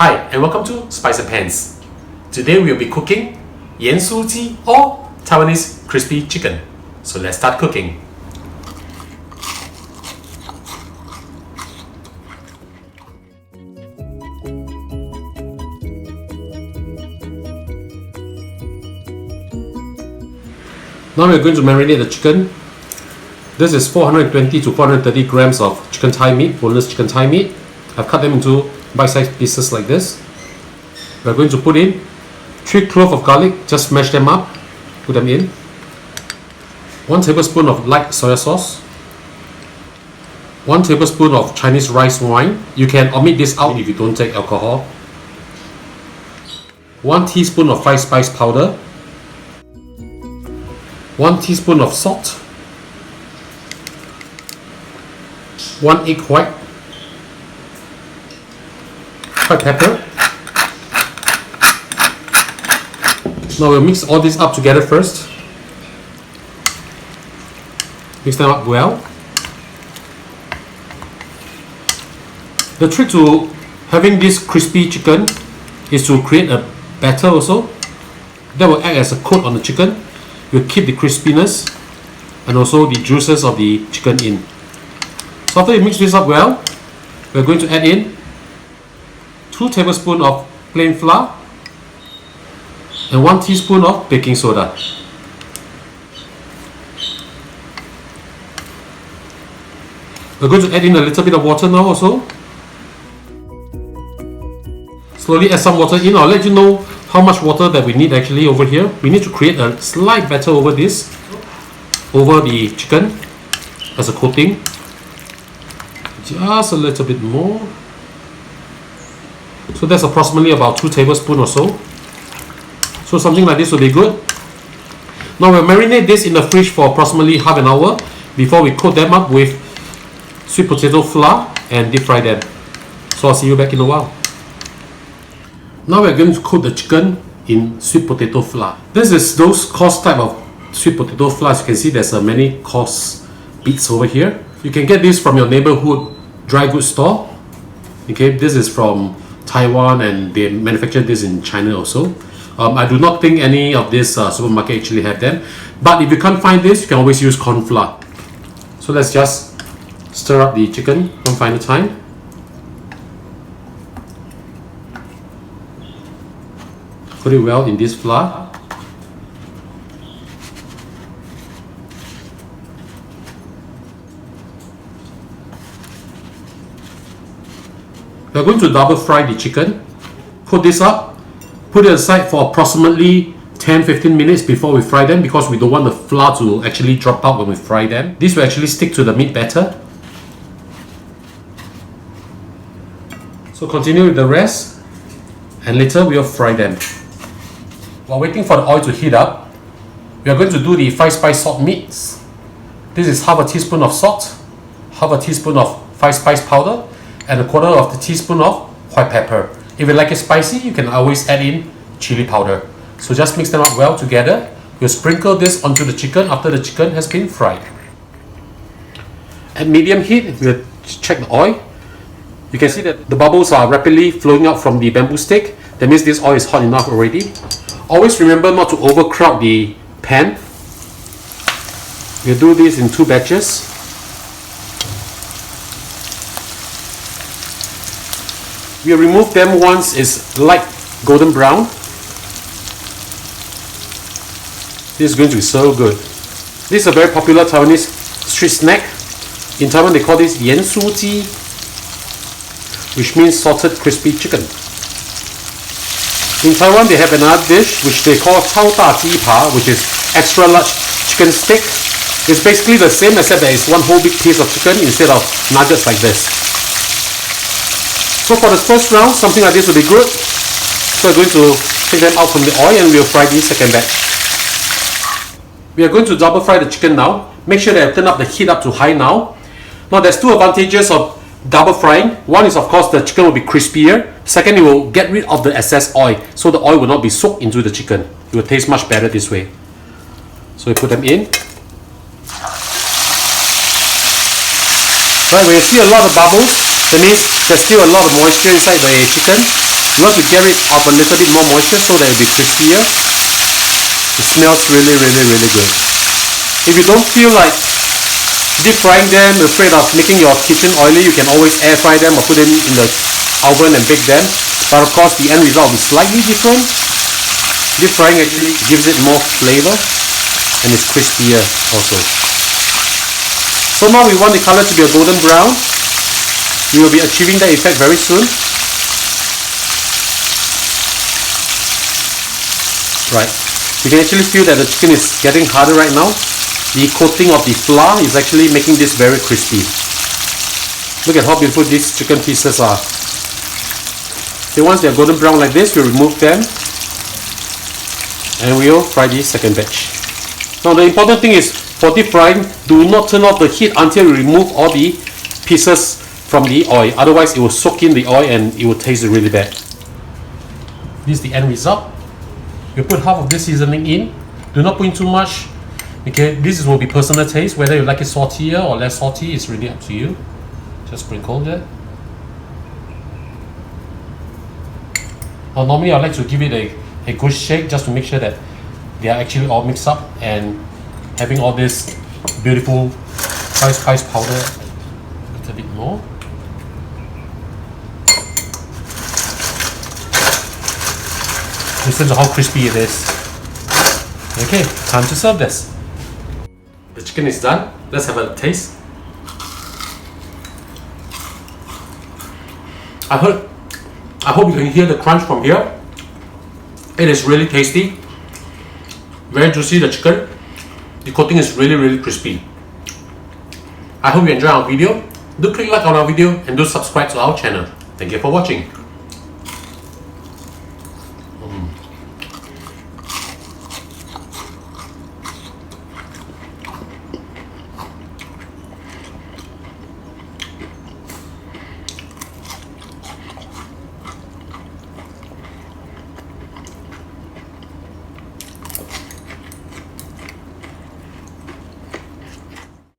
Hi and welcome to spicenpans. Today we'll be cooking 盐酥鸡 or Taiwanese crispy chicken. So let's start cooking. Now we're going to marinate the chicken. This is 420 to 430 grams of chicken thigh meat, boneless chicken thigh meat. I've cut them into bite-sized pieces like this. We're going to put in 3 cloves of garlic, just smash them up, put them in. 1 tablespoon of light soy sauce. 1 tablespoon of Chinese rice wine. You can omit this out if you don't take alcohol. 1 teaspoon of 5 spice powder. 1 teaspoon of salt. 1 egg white. White pepper. Now we'll mix all this up together first. Mix them up well. The trick to having this crispy chicken is to create a batter also. That will act as a coat on the chicken. Will keep the crispiness and also the juices of the chicken in. So after you mix this up well, we're going to add in 2 tablespoons of plain flour and 1 teaspoon of baking soda. We're going to add in a little bit of water now also. Slowly add some water in. I'll let you know how much water that we need actually over here. We need to create a slight batter over this, over the chicken as a coating. Just a little bit more. So that's approximately about 2 tablespoons or so. So something like this will be good. Now we'll marinate this in the fridge for approximately half an hour before we coat them up with sweet potato flour and deep fry them. So I'll see you back in a while. Now we're going to coat the chicken in sweet potato flour. This is those coarse type of sweet potato flour. As you can see, there's many coarse bits over here. You can get this from your neighborhood dry goods store. Okay, this is from Taiwan and they manufacture this in China also. I do not think any of this supermarket actually have them. But if you can't find this, you can always use corn flour. So let's just stir up the chicken one final time. Put it well in this flour. We're going to double fry the chicken. Put this up, put it aside for approximately 10-15 minutes before we fry them because we don't want the flour to actually drop out when we fry them. This will actually stick to the meat better. So continue with the rest and later we'll fry them. While waiting for the oil to heat up, we are going to do the 5 spice salt mix. This is half a teaspoon of salt, half a teaspoon of 5 spice powder, and a quarter of the teaspoon of white pepper. If you like it spicy, you can always add in chili powder. So just mix them up well together. We'll sprinkle this onto the chicken after the chicken has been fried. At medium heat, we'll check the oil. You can see that the bubbles are rapidly flowing out from the bamboo stick. That means this oil is hot enough already. Always remember not to overcrowd the pan. We'll do this in 2 batches. We remove them once it's light golden brown. This is going to be so good. This is a very popular Taiwanese street snack. In Taiwan they call this 盐酥鸡, which means salted crispy chicken. In Taiwan they have another dish which they call超大鸡扒, which is extra large chicken stick. It's basically the same except that it's one whole big piece of chicken instead of nuggets like this. So for the first round, something like this will be good. So we're going to take them out from the oil and we'll fry the second batch. We are going to double fry the chicken now. Make sure that I turn up the heat up to high now. Now there's 2 advantages of double frying. One is of course the chicken will be crispier. Second, it will get rid of the excess oil. So the oil will not be soaked into the chicken. It will taste much better this way. So we put them in. Right, when you see a lot of bubbles, that means there's still a lot of moisture inside the chicken. You want to get rid of a little bit more moisture so that it will be crispier. It smells really, really, really good. If you don't feel like deep frying them, afraid of making your kitchen oily, you can always air fry them or put them in the oven and bake them. But of course the end result will be slightly different. Deep frying actually gives it more flavor and it's crispier also. So now we want the color to be a golden brown. We will be achieving that effect very soon. Right. You can actually feel that the chicken is getting harder right now. The coating of the flour is actually making this very crispy. Look at how beautiful these chicken pieces are. So once they are golden brown like this, we remove them and we will fry the second batch. Now the important thing is, for deep frying, do not turn off the heat until you remove all the pieces from the oil. Otherwise it will soak in the oil and it will taste really bad. This is the end result. You put half of this seasoning in. Do not put in too much. Okay, this will be personal taste. Whether you like it saltier or less salty is really up to you. Just sprinkle that. Now normally I like to give it a good shake just to make sure that they are actually all mixed up and having all this beautiful spice powder a little bit more. Listen to how crispy it is. Okay, time to serve this. The chicken is done. Let's have a taste. I hope you can hear the crunch from here. It is really tasty. Very juicy, the chicken. The coating is really, really crispy. I hope you enjoyed our video. Do click like on our video and do subscribe to our channel. Thank you for watching.